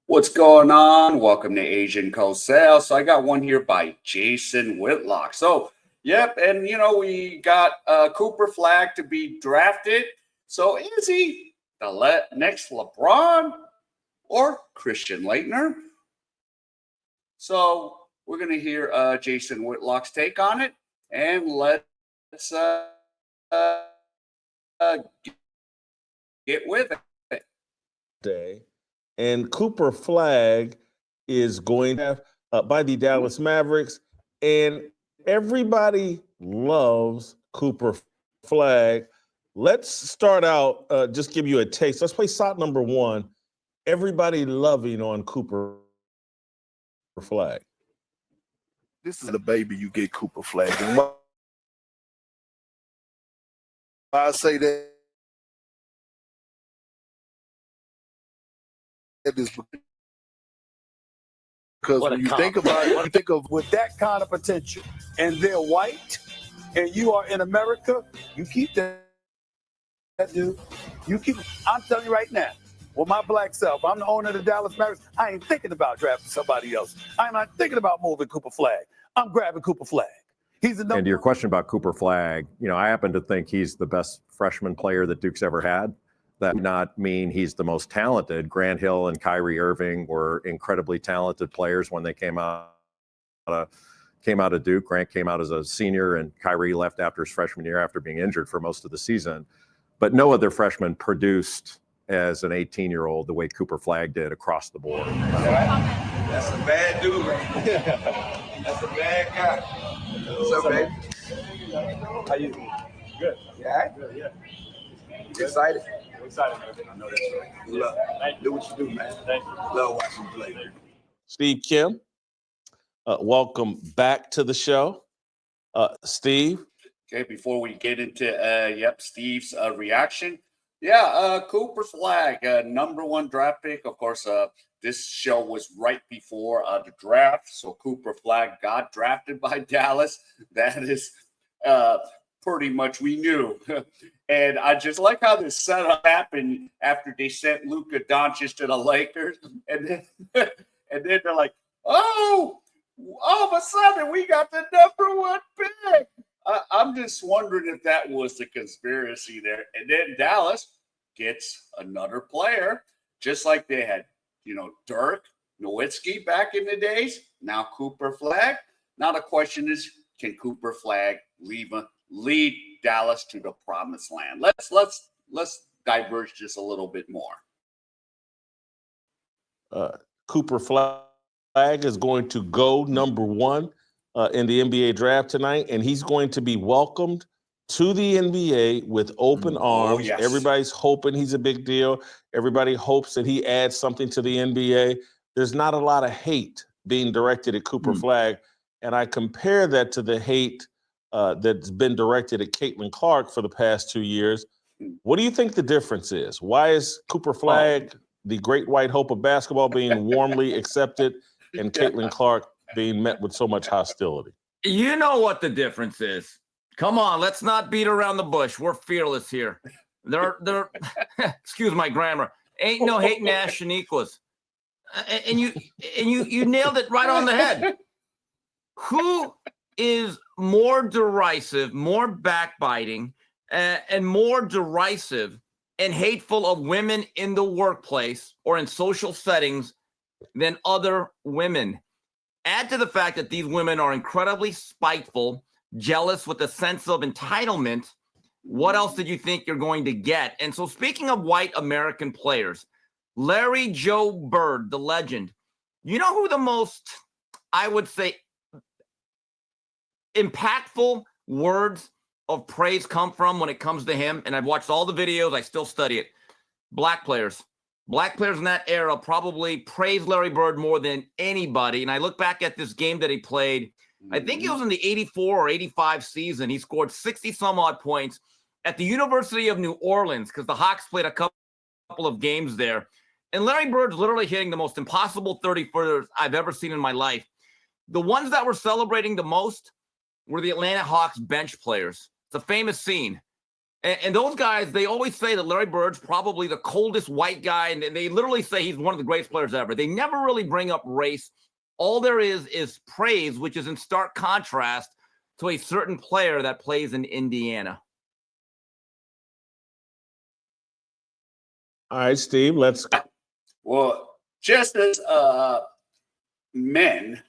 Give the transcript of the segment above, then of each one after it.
What's going on? Welcome to Asian Cosell. So I got one here by Jason Whitlock. Yep, and we got Cooper Flagg to be drafted. So is he the next LeBron or Christian Laettner? So we're gonna hear Jason Whitlock's take on it, and let's uh, get with it. Day. And Cooper Flagg is going to have by the Dallas Mavericks, and everybody loves Cooper Flagg. Let's start out, just give you a taste. Let's play shot number one. Everybody loving on Cooper Flagg. This is the baby you get Cooper Flagg. And why I say that is because when you think about it, you think of with that kind of potential, and they're white, and you are in America, you keep that dude. You keep. I'm telling you right now, with my black self, I'm the owner of the Dallas Mavericks. I ain't thinking about drafting somebody else. I'm not thinking about moving Cooper Flagg. I'm grabbing Cooper Flagg. He's the number. And to your question about Cooper Flagg, I happen to think he's the best freshman player that Duke's ever had. That would not mean he's the most talented. Grant Hill and Kyrie Irving were incredibly talented players when they came out of Duke. Grant came out as a senior, and Kyrie left after his freshman year after being injured for most of the season. But no other freshman produced as an 18-year-old the way Cooper Flagg did across the board. That's a bad dude right there. That's a bad guy. What's up, baby? How you doing? Good. Yeah? Good, yeah. You excited? I'm excited, man. I know that's right. Good luck. Do what you do, man. Thank you. Love watching you play, man. Steve Kim, welcome back to the show. Steve. Okay, before we get into Steve's reaction. Cooper Flagg, number one draft pick. Of course, this show was right before the draft. So Cooper Flagg got drafted by Dallas. That is pretty much we knew. And I just like how this setup happened after they sent Luka Doncic to the Lakers. And then they're like, oh, all of a sudden we got the number one pick. I'm just wondering if that was the conspiracy there. And then Dallas gets another player, just like they had, Dirk Nowitzki back in the days. Now Cooper Flagg. Now the question is, can Cooper Flagg lead Dallas to the promised land? Let's diverge just a little bit more. Cooper Flagg is going to go number one in the NBA draft tonight, and he's going to be welcomed to the NBA with open arms. Oh, yes. Everybody's hoping he's a big deal. Everybody hopes that he adds something to the NBA. There's not a lot of hate being directed at Cooper Flagg, and I compare that to the hate that's been directed at Caitlin Clark for the past 2 years. What do you think the difference is? Why is Cooper Flagg, the great white hope of basketball, being warmly accepted, and Caitlin Clark being met with so much hostility? You know what the difference is. Come on, let's not beat around the bush. We're fearless here. They're excuse my grammar. Ain't no hating ass Shaniquas. And you nailed it right on the head. Who is more derisive, more backbiting, and more derisive and hateful of women in the workplace or in social settings than other women? Add to the fact that these women are incredibly spiteful, jealous with a sense of entitlement. What else did you think you're going to get? And so speaking of white American players, Larry Joe Bird, the legend, you know who the most, I would say, impactful words of praise come from when it comes to him? And I've watched all the videos. I still study it. Black players. Black players in that era probably praised Larry Bird more than anybody. And I look back at this game that he played. I think it was in the 84 or 85 season. He scored 60-some-odd points at the University of New Orleans because the Hawks played a couple of games there. And Larry Bird's literally hitting the most impossible 30-footers I've ever seen in my life. The ones that were celebrating the most were the Atlanta Hawks bench players. It's a famous scene. And those guys, they always say that Larry Bird's probably the coldest white guy, and they literally say he's one of the greatest players ever. They never really bring up race. All there is praise, which is in stark contrast to a certain player that plays in Indiana. All right, Steve, let's. Well, just as men,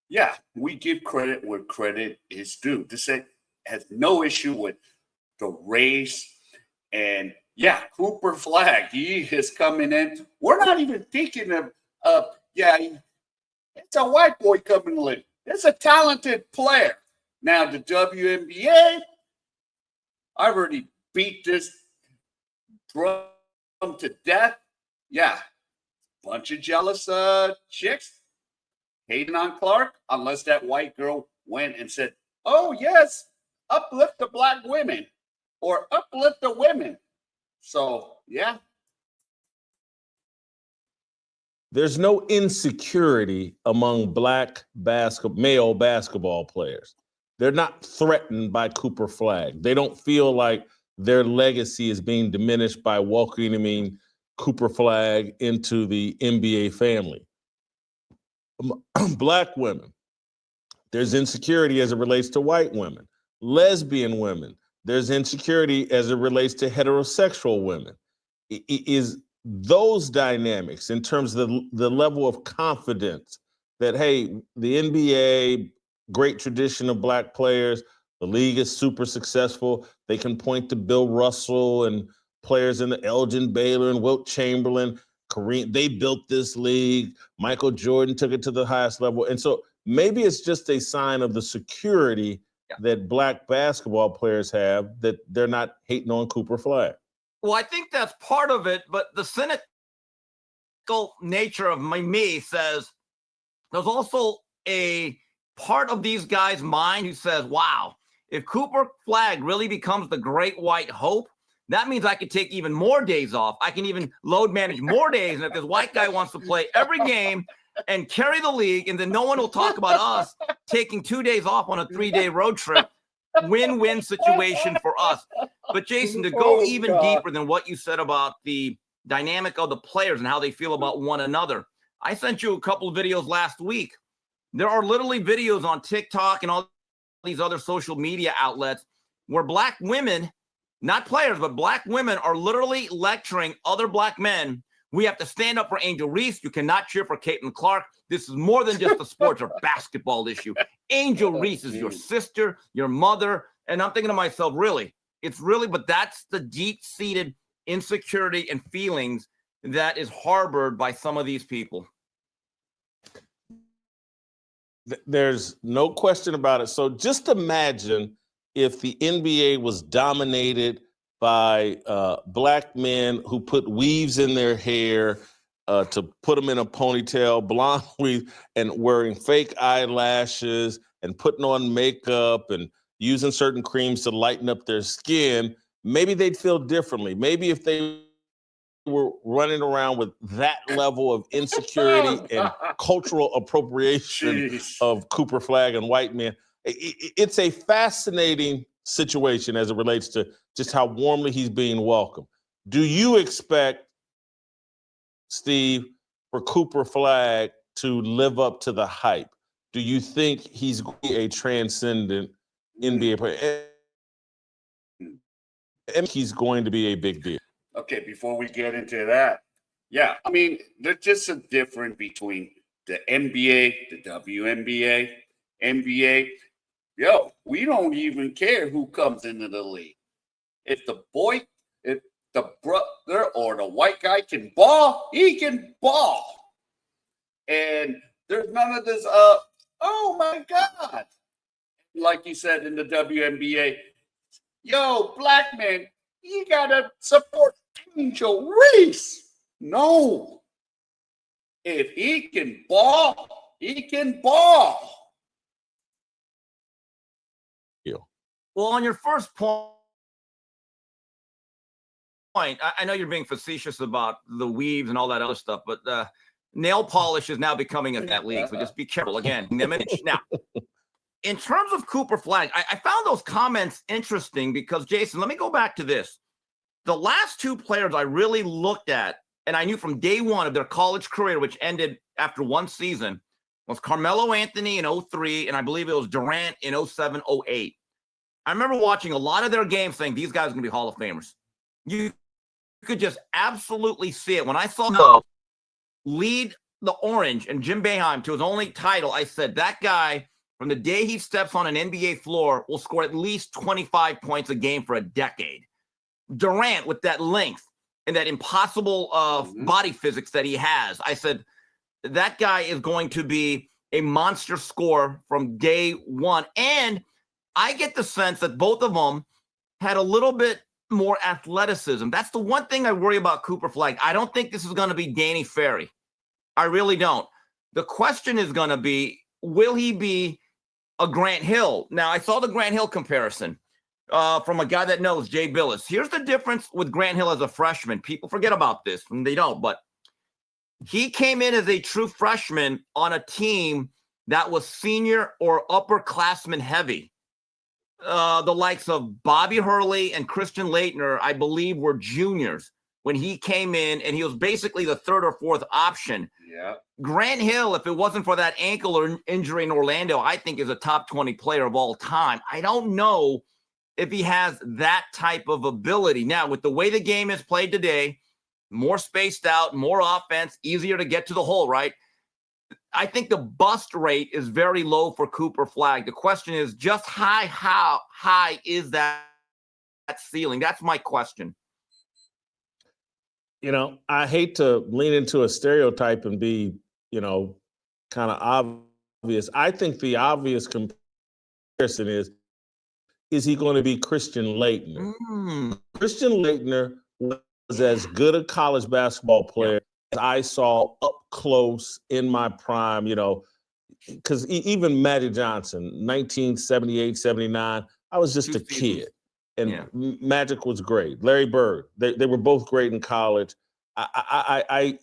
yeah, we give credit where credit is due. This has no issue with the race. And yeah, Cooper Flagg, he is coming in. We're not even thinking of, it's a white boy coming in. It's a talented player. Now, the WNBA, I've already beat this drum to death. Yeah, bunch of jealous chicks hating on Clark, unless that white girl went and said, oh, yes, uplift the black women or uplift the women. So, yeah. There's no insecurity among black male basketball players. They're not threatened by Cooper Flagg. They don't feel like their legacy is being diminished by welcoming Cooper Flagg into the NBA family. Black women, there's insecurity as it relates to white women. Lesbian women, there's insecurity as it relates to heterosexual women. Is those dynamics in terms of the level of confidence that, hey, the NBA, great tradition of black players, the league is super successful. They can point to Bill Russell and players in the Elgin Baylor and Wilt Chamberlain, Kareem. They built this league. Michael Jordan took it to the highest level. And so maybe it's just a sign of the security that black basketball players have, that they're not hating on Cooper Flagg. Well, I think that's part of it, but the cynical nature of me says there's also a part of these guys' mind who says, wow, if Cooper Flagg really becomes the great white hope, that means I could take even more days off. I can even load manage more days. And if this white guy wants to play every game and carry the league, and then no one will talk about us taking 2 days off on a 3-day road trip, win-win situation for us. But Jason, to go even deeper than what you said about the dynamic of the players and how they feel about one another, I sent you a couple of videos last week. There are literally videos on TikTok and all these other social media outlets where black women, not players, but black women are literally lecturing other black men. We have to stand up for Angel Reese. You cannot cheer for Caitlin Clark. This is more than just a sports or basketball issue. Angel Reese is your sister, your mother. And I'm thinking to myself, really, but that's the deep-seated insecurity and feelings that is harbored by some of these people. There's no question about it. So just imagine if the NBA was dominated by black men who put weaves in their hair to put them in a ponytail, blonde weave, and wearing fake eyelashes and putting on makeup and using certain creams to lighten up their skin. Maybe they'd feel differently. Maybe if they were running around with that level of insecurity and cultural appropriation of Cooper Flagg and white men. It's a fascinating situation as it relates to just how warmly he's being welcomed. Do you expect, Steve, for Cooper Flagg to live up to the hype? Do you think he's going to be a transcendent NBA player? And he's going to be a big deal. Okay, before we get into that, yeah, I mean, there's just a difference between the NBA, the WNBA, NBA. Yo, we don't even care who comes into the league. If the brother or the white guy can ball, he can ball. And there's none of this, oh my God. Like you said in the WNBA, yo, black man, you gotta support Angel Reese. No. If he can ball, he can ball. Well, on your first point, I know you're being facetious about the weaves and all that other stuff, but nail polish is now becoming a that league. So just be careful again. Now, in terms of Cooper Flagg, I found those comments interesting because, Jason, let me go back to this. The last two players I really looked at, and I knew from day one of their college career, which ended after one season, was Carmelo Anthony in 03, and I believe it was Durant in 07, 08. I remember watching a lot of their games saying, these guys are going to be Hall of Famers. You could just absolutely see it. When I saw Melo lead the Orange and Jim Boeheim to his only title, I said, that guy, from the day he steps on an NBA floor, will score at least 25 points a game for a decade. Durant, with that length and that impossible body physics that he has, I said, that guy is going to be a monster scorer from day one. And I get the sense that both of them had a little bit more athleticism. That's the one thing I worry about Cooper Flagg. I don't think this is going to be Danny Ferry. I really don't. The question is going to be, will he be a Grant Hill? Now, I saw the Grant Hill comparison from a guy that knows, Jay Billis. Here's the difference with Grant Hill as a freshman. People forget about this, and they don't, but he came in as a true freshman on a team that was senior or upperclassman heavy. The likes of Bobby Hurley and Christian Laettner, I believe, were juniors when he came in, and he was basically the third or fourth option. Yeah. Grant Hill, if it wasn't for that ankle or injury in Orlando, I think is a top 20 player of all time. I don't know if he has that type of ability. Now, with the way the game is played today, more spaced out, more offense, easier to get to the hole, right? I think the bust rate is very low for Cooper Flagg. The question is just how high is that ceiling? That's my question. You know, I hate to lean into a stereotype and be, kind of obvious. I think the obvious comparison is he going to be Christian Laettner? Christian Laettner was as good a college basketball player as I saw up close in my prime, because even Magic Johnson, 1978, 79, I was just a kid. And Magic was great. Larry Bird, they were both great in college. I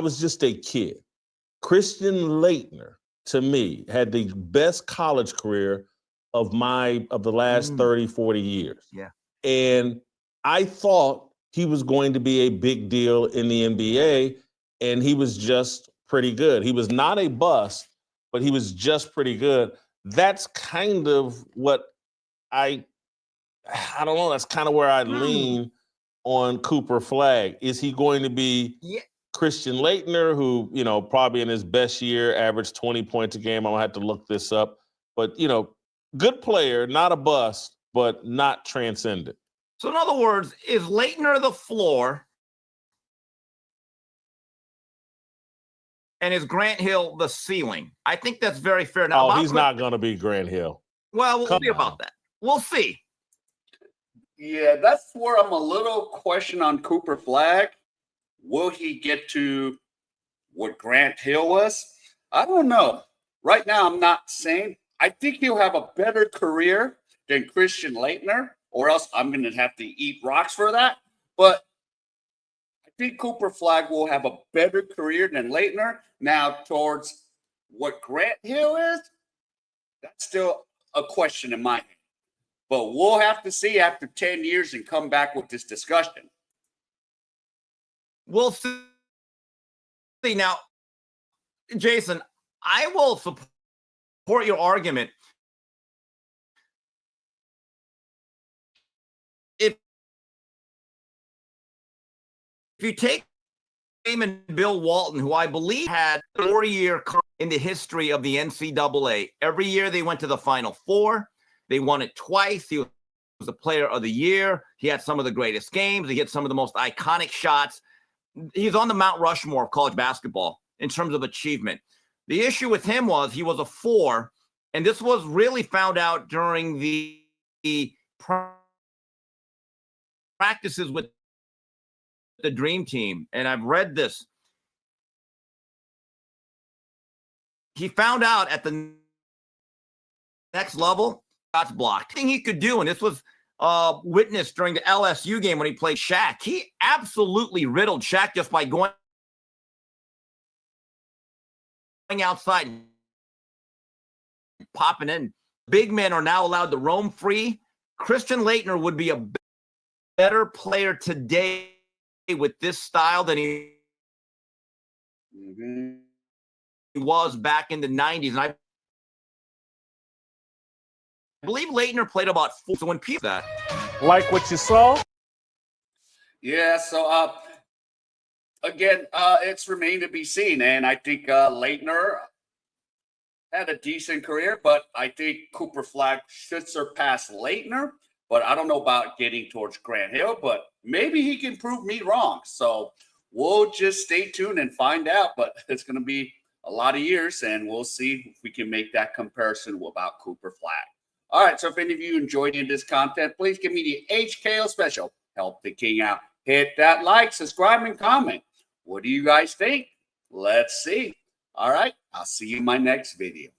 was just a kid. Christian Laettner, to me, had the best college career of the last 30, 40 years. Yeah. And I thought he was going to be a big deal in the NBA, and he was just pretty good. He was not a bust, but he was just pretty good. That's kind of what I don't know. That's kind of where I lean on Cooper Flagg. Is he going to be Christian Laettner, who, probably in his best year averaged 20 points a game? I'm going to have to look this up. But, good player, not a bust, but not transcendent. So in other words, is Laettner the floor and is Grant Hill the ceiling? I think that's very fair. Now, he's not going to be Grant Hill. Well, we'll see about that. We'll see. Yeah, that's where I'm a little question on Cooper Flagg. Will he get to what Grant Hill was? I don't know. Right now, I'm not saying. I think he'll have a better career than Christian Laettner, or else I'm going to have to eat rocks for that. But I think Cooper Flagg will have a better career than Laettner. Now, towards what Grant Hill is, that's still a question in my head. But we'll have to see after 10 years and come back with this discussion. We'll see. Now, Jason, I will support your argument. If you take and Bill Walton, who I believe had a 4-year career in the history of the NCAA, every year they went to the Final Four. They won it twice. He was the player of the year. He had some of the greatest games. He hit some of the most iconic shots. He's on the Mount Rushmore of college basketball in terms of achievement. The issue with him was he was a 4, and this was really found out during the practices with the Dream Team, and I've read this. He found out at the next level, shots blocked. Thing he could do, and this was witnessed during the LSU game when he played Shaq. He absolutely riddled Shaq just by going outside, popping in big men are now allowed to roam free, Christian Laettner would be a better player today with this style than he was back in the 90s. And I believe Laettner played about 4. So when people that. Like what you saw? Yeah, so again, it's remained to be seen. And I think Laettner had a decent career, but I think Cooper Flagg should surpass Laettner. But I don't know about getting towards Grant Hill, but maybe he can prove me wrong. So we'll just stay tuned and find out. But it's going to be a lot of years, and we'll see if we can make that comparison about Cooper Flagg. All right, so if any of you enjoyed this content, please give me the HKO special. Help the king out. Hit that like, subscribe, and comment. What do you guys think? Let's see. All right, I'll see you in my next video.